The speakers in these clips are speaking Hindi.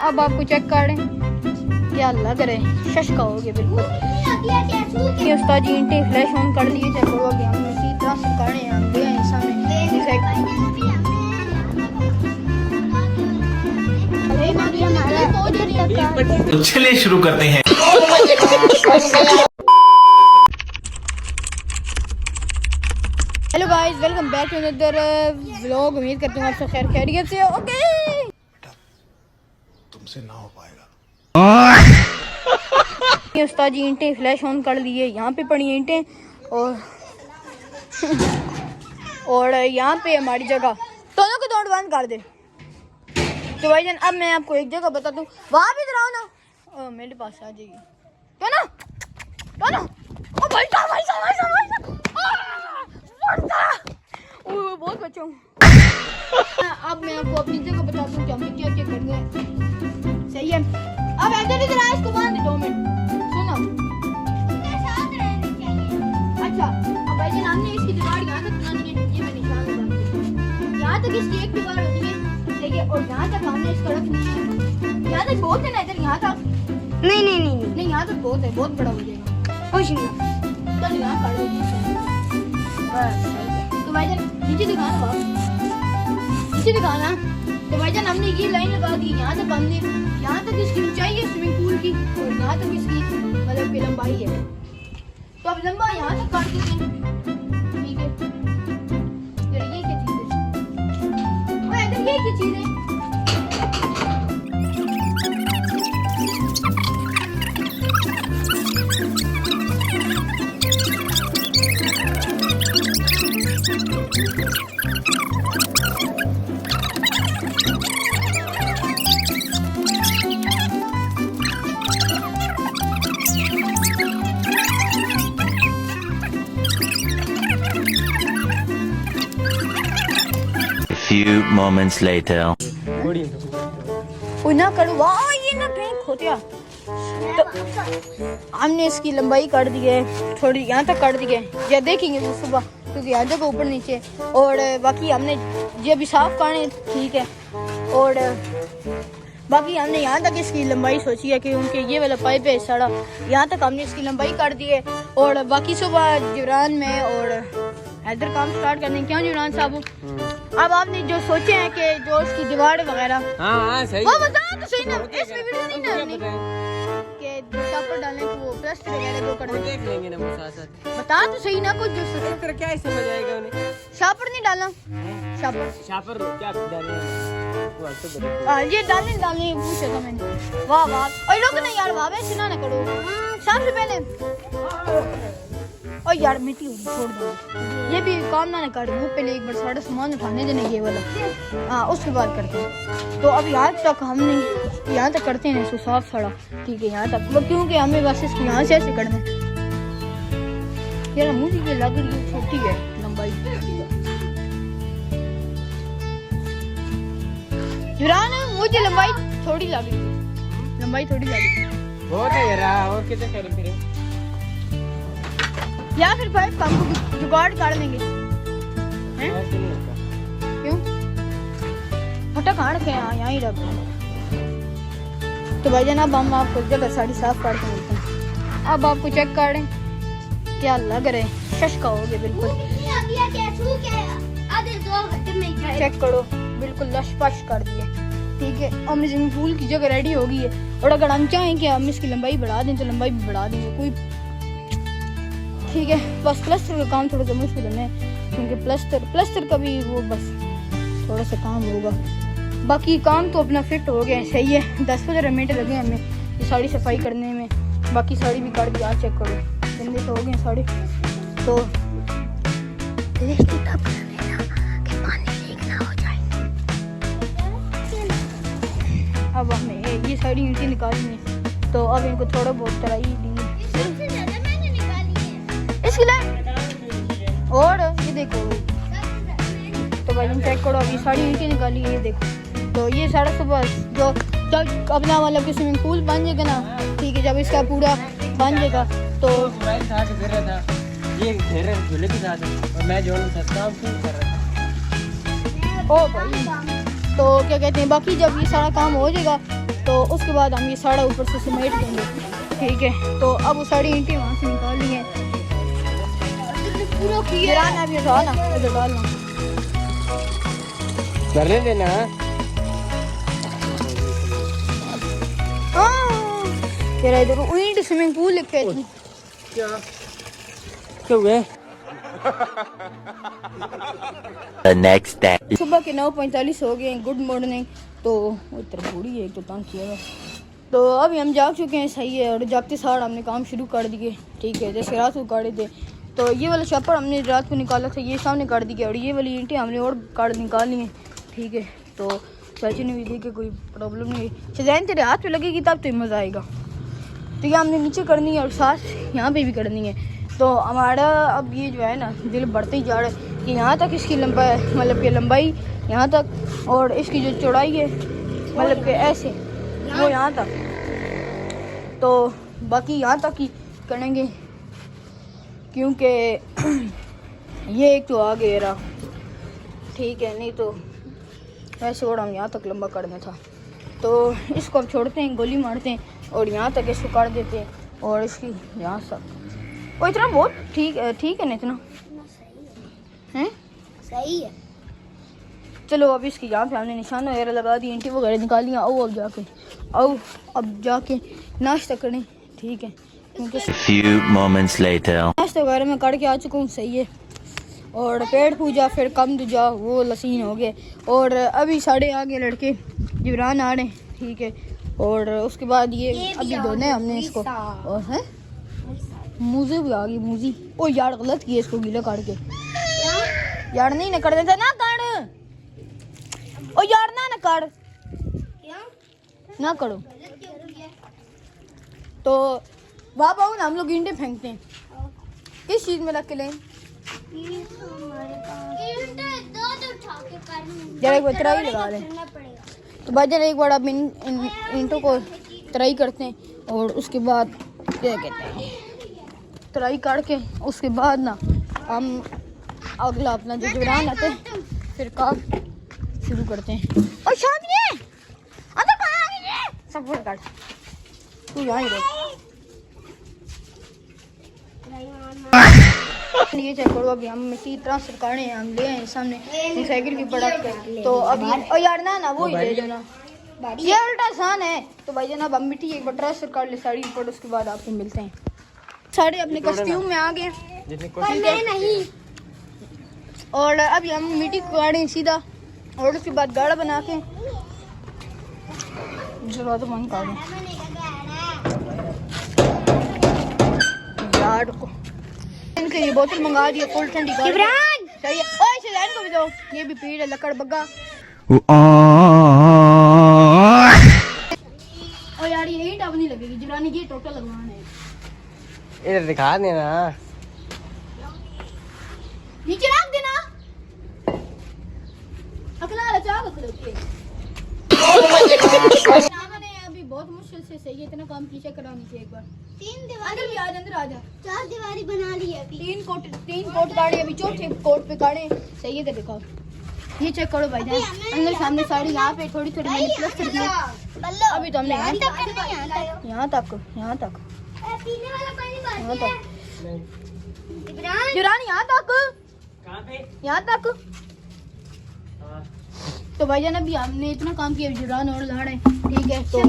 अब आपको चेक कर रहे हैं क्या लग रहा है, शशका हो गया बिल्कुल। ये उस्ताद जी इंटे फ्लैश ऑन कर लिए, चेक हो गया। हम इसी तरह से कर रहे हैं, हम गए हैं सामने। चलिए शुरू करते हैं। Hello guys, welcome back to another vlog. उम्मीद करती हूँ आप सब खैर खैरियत से हो। ओके, तुमसे ना हो पाएगा। ये उस्ताद जी इंटें फ्लैश ऑन कर लिए, यहाँ पे पड़ी इंटें और यहाँ पे हमारी जगह। दोनों को दौड़ बंद कर दे। तो भाईजान अब मैं आपको एक जगह बता दूँ, वहाँ भी इधर आओ ना, मेरे पास आ जाएगी तो ना ओ भाई साहब बहुत बच्चा हूँ। अब मैं आपको अपनी जगह बता दूँ कि हमें क्या क्या करना है। सही है, अब इधर आए, इसको बांध दे 2 मिनट। सुनो, अच्छा अब भाईजान हमने इसकी दीवार यहाँ तक बनानी है। ये मैं निशान लगा दूँ, यहाँ तक इसकी एक दीवार होती है, ठीक है। और यहाँ तक हमने इसको रखनी है। यहाँ तक बहुत है ना, इधर यहाँ तक नहीं, यहाँ तक बहुत है, बहुत बड़ा हो जाएगा। कुछ नहीं, चल यहाँ खड़े बस। तो भाईजान नीचे दिखाना, नीचे दिखाना। तो भाईजान हमने ये लाइन लगा दी, यहाँ तक हमने, यहाँ तक इसकी ऊंचाई है स्विमिंग पूल की, और यहाँ तक इसकी मतलब की लंबाई है। तो अब लंबा यहाँ तक काट देते हैं, ठीक है। फिर ये क्या चीज है, इधर ये क्या चीज है। Few moments later. ना करो, वाह ये ना फेंक होतिया। तो हमने इसकी लंबाई कर दी है, थोड़ी यहाँ तक कर दी है, या देखेंगे वो सुबह, क्योंकि यहाँ जगह ऊपर नीचे। और बाकी हमने ये भी साफ करने, ठीक है। और बाकी हमने यहाँ तक इसकी लंबाई सोची है, क्योंकि ये वाला पाइप है सारा, यहाँ तक हमने इसकी लंबाई कर दी है। और बाकी सुबह जिब्रान में और इधर काम स्टार्ट करने। क्या जिब्रान साहब, अब आपने जो सोचे हैं कि जो इसकी दीवार वगैरह, हाँ सही, वो बता तो सही ना, इसमें वीडियो नहीं डालनी कि जो शापर डालने को वो प्लास्टर वगैरह जो कर देख लेंगे ना वो साथ साथ। बता तो सही ना कुछ, जो फिर क्या समझ आएगा उन्हें। शापर नहीं डालना, शापर क्या डालना, हाँ ये डालने पूछा था मैंने। वाह वाह, और लोग ना यार, वाह वैसे ना करो, शाम से पहले। और यार मिट्टी होगी, छोड़ दो, ये भी काम ना कर। मुँह पहले एक बार सारा सामान उठाने देने ये वाला, हाँ उसके बाद करते हैं। तो अब यहाँ तक हमने, यहाँ तक करते हैं इसको साफ सारा, ठीक है। यहाँ तक क्योंकि हमें बस इसको यहाँ से ऐसे करना है। यार मुझे ये लग रही है छोटी है लंबाई। जुरान मुझे लंबाई थोड़ी लग रही है, लंबाई थोड़ी लग रही है। बहुत है यार, और कितने करें फिर, या फिर भाई काम को जुगाड़ कर लेंगे। क्यों फटा कहाँ रखे हैं, यहाँ ही रख। तो भाई जनाब हम आपको जगह साड़ी साफ करके मिलते हैं। अब आपको चेक कर रहे हैं क्या लग रहा है, शशका हो गया बिल्कुल। चेक करो, बिल्कुल लशपश कर दिया, ठीक है। अब स्विमिंग पूल की जगह रेडी हो गई है। और अगर हम चाहें कि हम इसकी लंबाई बढ़ा दें तो लंबाई भी बढ़ा देंगे, कोई, ठीक है। बस प्लास्टर का काम थोड़ा सा मुश्किल है, क्योंकि प्लास्टर का भी वो बस थोड़ा सा काम होगा। बाकी काम तो अपना फिट हो गया, सही है। 10-15 मिनट लगे हमें ये साड़ी सफाई करने में। बाकी साड़ी भी काट दिया, चेक करो, गंदे तो हो गए साड़ी। तो अब हमें ये साड़ी ईंटें निकालनी है, तो अब इनको थोड़ा बहुत तराई दी इसकी लाइन। और ये देखो, तो भाई चेक करो, अभी साड़ी ईंटें निकाली है, ये देखो। तो ये सारा सुबह जो जब अपना मतलब कि स्विमिंग पूल बन जाएगा ना, ठीक है, जब इसका पूरा बन जाएगा तो ये झूले के साथ, और मैं जो काम कर रहा था। ओ भाई, तो क्या कहते हैं, बाकी जब ये सारा काम हो जाएगा तो उसके बाद हम ये साड़ा ऊपर से समेट देंगे, ठीक है। तो अब वो सारी ईंटें वहाँ से निकाल ली हैं पूरा किया ना, अब ये डालना इधर डालना करने देना। तेरा इधर ईंट स्विमिंग पूल लिखे क्या हुए? The next day. सुबह के 9:45 हो गए। Good morning. तो इतना बूढ़ी है, एक तो तंग किया हुआ। तो अभी हम जाग चुके हैं, सही है। और जागते सार हमने काम शुरू कर दिए, ठीक है। जैसे रात को काटे थे, तो ये वाला छप्पर हमने रात को निकाला था, ये सामने काट दिया। और ये वाली ईंटें हमने और काट निकाली हैं, ठीक है। तो चाची ने भी देखी, कोई प्रॉब्लम नहीं है। शज़ैन तेरे हाथ पे लगेगी तब तो मज़ा आएगा। तो ये हमने नीचे करनी है और साथ यहाँ पे भी करनी है। तो हमारा अब ये जो है ना, दिल बढ़ते ही जा रहा है कि यहाँ तक इसकी लंबाई, मतलब कि लंबाई यहाँ तक, और इसकी जो चौड़ाई है मतलब कि ऐसे वो यहाँ तक। तो बाकी यहाँ तक ही करेंगे, क्योंकि ये एक तो आगे रहा, ठीक है। नहीं तो वैसे और हम यहाँ तक लंबा करना था। तो इसको अब छोड़ते हैं, गोली मारते हैं और यहाँ तक इसको काट देते हैं। और इसकी यहाँ तक वो इतना बहुत ठीक है ना, इतना है, सही है। चलो अब इसकी यहाँ पे हमने निशान वगैरह लगा दी, ईंटें वगैरह निकाली। आओ अब जाके नाश्ता करें, ठीक है। क्योंकि Few moments later. नाश्ता वगैरह मैं करके आ चुका हूँ, सही है। और पेट पूजा, फिर कम दूजा, वो लसीन हो गए। और अभी साढ़े आगे लड़के जिब्रान आ रहे हैं, ठीक है। और उसके बाद ये अभी धोना है हमने इसको। और है मूजे भी आ गई, मूजी। ओ यार गलत किया इसको गीला काट के। यार नहीं ना कर देता ना, काट। ओ यार ना काट, ना करो। तो बाबा हम लोग ईंटें फेंकते हैं, किस चीज में रख के लें? जरा एक बार तराई लगा लें। तो भाईजान एक बार आप ईंटों को तराई करते हैं और उसके बाद क्या कहते हैं, तराई काट के उसके बाद ना हम अगला अपना जो जुरान आते हैं फिर काम शुरू करते हैं। और शादी अंदर कहाँ आ गई है? सब कुछ काट, तू यहाँ ही रह। ये चेक करो, अभी हम मिट्टी इतना सरकाने हैं, हम ले आए सामने साइकिल की पड़ा के। तो अभी और यार ना वो ही ले जाना, ये उल्टा आसान है। तो भाई जनाब हम मिट्टी एक बार सरकार ले साड़ी पर, उसके बाद आपको मिलते हैं। सारे अपने कॉस्ट्यूम में आ गए, नहीं। और अभी हम मिट्टी काटें सीधा, और उसके बाद गाढ़ा बना के जरा तो मन काटें यार को। इनके ये बोतल मंगा दी फुल ठंडी सही है। ओए शज़ैन को भी दो, ये भी पीड़ है लकड़ बग्गा। और यार ये ईंट अब नहीं लगेगी, जिब्रान ये टोटल लगवाना है। इधर दिखा देना, नीचे रख देना, अकला रचा रख लो। अभी बहुत मुश्किल से सही है, इतना काम पीछे करानी चाहिए। एक बार 3 दीवारी भी अंदर आ जा, 4 दीवारी बना ली है। 3 कोट काटे, अभी चौथे कोट पे काटे, सही है। तो दिखाओ, ये चेक करो भाई जान, अंदर सामने साड़ी यहाँ पे थोड़ी थोड़ी मैंने प्लास्टर की। अभी तो हमने यहाँ तक यहाँ तक यहाँ तक तो भाईजान अभी हमने इतना काम किया, जुरान और ला रहे हैं, ठीक है। तो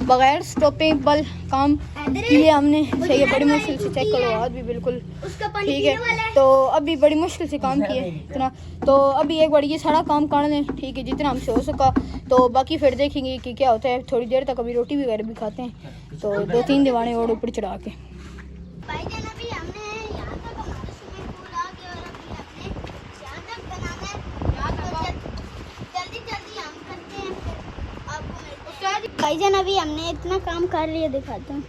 बगैर स्टॉपिंग बल काम किए हमने, सही है। बड़ी मुश्किल से चेक करो, हाथ भी बिल्कुल ठीक है। तो अभी बड़ी मुश्किल से काम किए इतना। तो अभी एक बार ये सारा काम कर लें, ठीक है, जितना हमसे हो सका। तो बाकी फिर देखेंगे कि क्या होता है। थोड़ी देर तक अभी रोटी वगैरह भी खाते हैं। तो 2-3 दीवाने और ऊपर चढ़ा के भाईजान अभी हमने इतना काम कर लिया, दिखाता हूँ।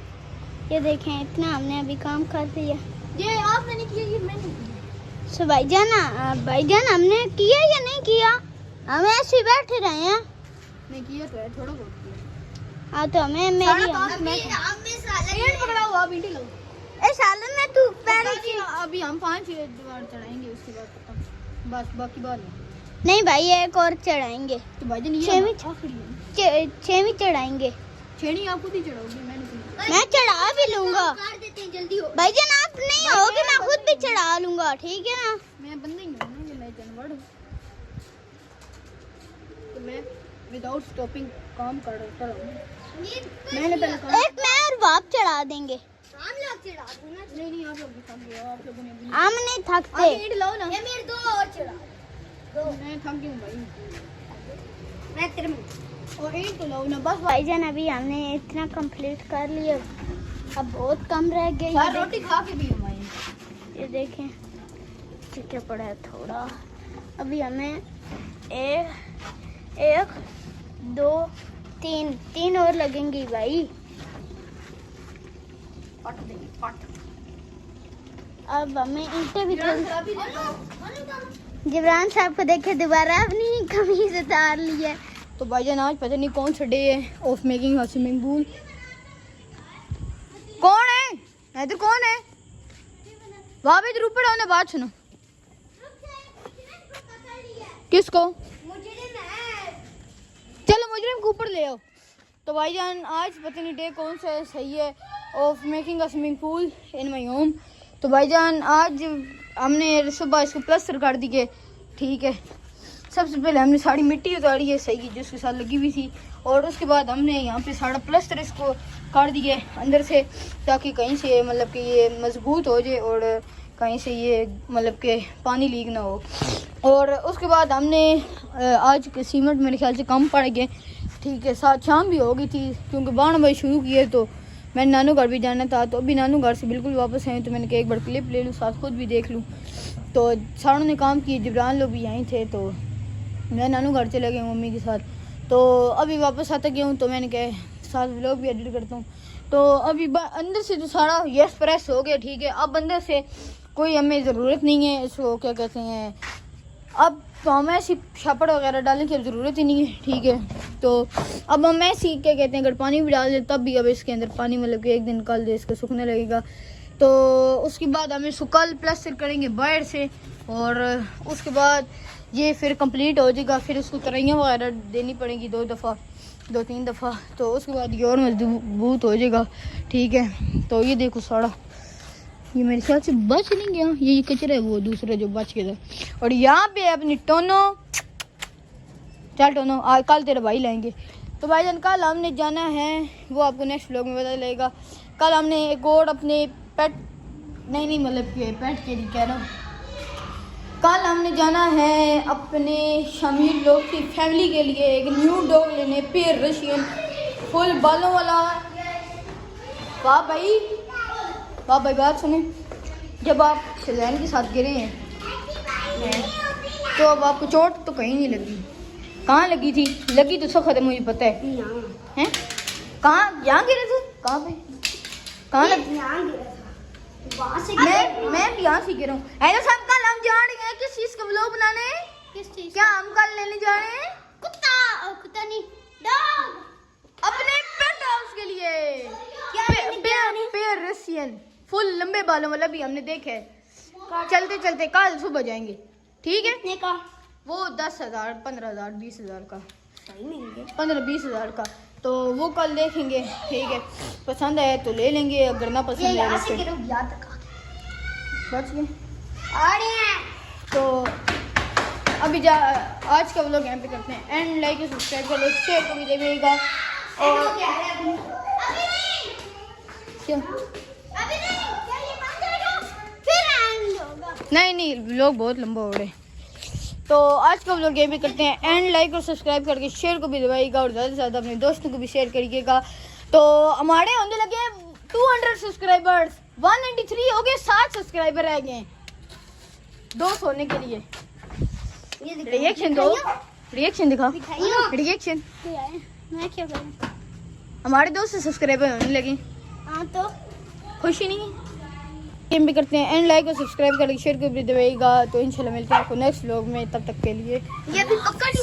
ये देखें, इतना हमने अभी काम कर दिया। ये आपने नहीं किया, ये मैंने किया। सो भाईजान हमने किया या नहीं किया? हम ऐसे बैठे रहे हैं। नहीं किया तो है, थोड़ा बहुत किया। हाँ तो हमें मेरी पकड़ा हुआ बीटी लो। सालन में तू अभी हम 5 दीवार चढ़ाएंगे, उसके बाद बस बाकी बात नहीं भाई, एक और चढ़ाएंगे। तो भाईजान ये 6वीं चढ़ाएंगे। छेड़ी आप खुद ही चढ़ाओगे, मैंने कहा मैं चढ़ा भी लूंगा कर देते हैं जल्दी हो। भाईजान, आप नहीं आओगे मैं खुद भी चढ़ा लूंगा, ठीक है ना। मैं बंदा ही हूँ ना, कि मैं जानवर हूँ, तो मैं विदाउट स्टॉपिंग काम कर रहा हूँ। मैंने पहले काम एक मैं और बाप चढ़ा देंगे। नहीं नहीं, आप लोग भी थक गए हो, आप लोगों ने भी हम नहीं थकते। आगे ईंट लाओ ना, ये मेरे दो और चढ़ा दो। मैं थक गई हूँ भाई, मैं तेरे में और ईंट तो लाओ ना बस। भाईजान अभी हमने इतना कंप्लीट कर लिया, अब बहुत कम रह गया। यार रोटी खा के भी हमारी ये देखें ठीक है पड़ा है थोड़ा। अभी हमें एक दो तीन और लगेंगी भाई। पट देंगे पट। अब हमें ईंटें भी अभी जिब्रान साहब को देखे दोबारा अपनी कमीज उतार ली है। तो भाईजान आज पता नहीं कौन सा डे है of making a swimming pool. कौन है इधर, कौन है वहाँ पे? इधर ऊपर आओ ना, बात सुनो। किसको? चलो मुजरिम को ऊपर ले आओ। तो भाईजान आज पता नहीं डे कौन सा है, सही है of making a swimming pool in my home. तो भाईजान आज हमने सुबह इसको प्लास्टर कर दिए, ठीक है। सबसे पहले हमने सारी मिट्टी उतारी है, सही है, जिसके साथ लगी हुई थी, और उसके बाद हमने यहाँ पे सारा प्लास्टर इसको कर दिए अंदर से, ताकि कहीं से मतलब कि ये मजबूत हो जाए और कहीं से ये मतलब कि पानी लीक ना हो। और उसके बाद हमने आज के सीमेंट मेरे ख्याल से कम पड़ गए, ठीक है। साथ शाम भी हो गई थी क्योंकि 12 बजे शुरू किए, तो मैं नानू घर भी जाना था, तो अभी नानू घर से बिल्कुल वापस आए, तो मैंने कहा एक बार क्लिप ले लूँ, साथ खुद भी देख लूँ। तो सारों ने काम किए, जिब्रान लोग भी यहीं थे, तो मैं नानू घर चले गए मम्मी के साथ। तो अभी वापस आता गया हूँ, तो मैंने कहा साथ व्लॉग भी एडिट करता हूँ। तो अभी अंदर से तो सारा यस प्रेस हो गया, ठीक है। अब अंदर से कोई हमें ज़रूरत नहीं है, इसको क्या कहते हैं, अब तो हमें ऐसी छापड़ वगैरह डालने की अब ज़रूरत ही नहीं है, ठीक है। तो अब हम ऐसी क्या कहते हैं, अगर पानी भी डाल दें तब भी अब इसके अंदर पानी मतलब कि एक दिन कल दे इसको सूखने लगेगा। तो उसके बाद हम इसको कल प्लास्टर करेंगे बाहर से, और उसके बाद ये फिर कंप्लीट हो जाएगा। फिर उसको तरैयाँ वगैरह देनी पड़ेंगी 2-3 दफ़ा, तो उसके बाद ये और मजबूत हो जाएगा, ठीक है। तो ये देखो सारा ये मेरे ख्याल से बच नहीं गया, ये कचरा है वो दूसरा जो बच गया था। और यहाँ पे अपनी टोनो, चल टोनो आज कल तेरे भाई लाएंगे। तो भाईजान कल हमने जाना है, वो आपको नेक्स्ट व्लॉग में पता चलेगा। कल हमने एक और अपने पेट नहीं मतलब कि पेट के लिए कह रहा हूँ, कल हमने जाना है अपने शमीर लोग की फैमिली के लिए एक न्यू डॉग लेने, पेयर रशियन फुल बालों वाला। वाह भाई बात सुने, जब आप शजैन के साथ गिरे हैं तो अब आपको चोट तो कहीं नहीं लगी। कहाँ लगी थी? लगी तो सब खत्म, मुझे पता है। हैं कहाँ? यहाँ गिरे थे? कहाँ पे? कहाँ लगी? मैं भी यहाँ से गिरा हूँ। हेलो सब, कल हम जा रहे हैं किस चीज़ का व्लॉग बनाने? किस चीज? क्या हम कल लेने जा रहे हैं? कुत्ता नहीं, डॉग, अपने पेट हाउस के लिए क्या पेयर रशियन फुल लंबे बालों वाला भी हमने देखे है। चलते चलते कल सुबह जाएंगे, ठीक है। कितने का? वो 10,000 15,000 20,000 का, सही नहीं 15-20 हज़ार का, तो वो कल देखेंगे, ठीक है। पसंद आए तो ले लेंगे, अगर ना पसंद आए तो फिर बच गए। तो अभी आज का व्लॉग यहाँ पे करते हैं एंड, लाइक और सब्सक्राइब करो, शेयर को भी देगा। और क्या नहीं व्लॉग बहुत लंबा हो रहा है। तो आज का व्लॉग ये भी करते हैं एंड, लाइक और सब्सक्राइब करके शेयर को भी दबाइएगा, और ज़्यादा से ज़्यादा अपने दोस्तों को भी शेयर करिएगा। तो हमारे होने लगे 200 सब्सक्राइबर्स, 193 हो गए, 60 सब्सक्राइबर रह गए 200 होने के लिए। रिएक्शन दो, रिएक्शन दिखा, रिएक्शन। मैं क्या करूँ? हमारे 200 सब्सक्राइबर होने लगे, हाँ तो खुशी नहीं है। गेम भी करते हैं एंड, लाइक और सब्सक्राइब करके शेयर को भी दबाइएगा। तो इंशाल्लाह मिलते हैं आपको नेक्स्ट व्लॉग में, तब तक के लिए ये भी पकड़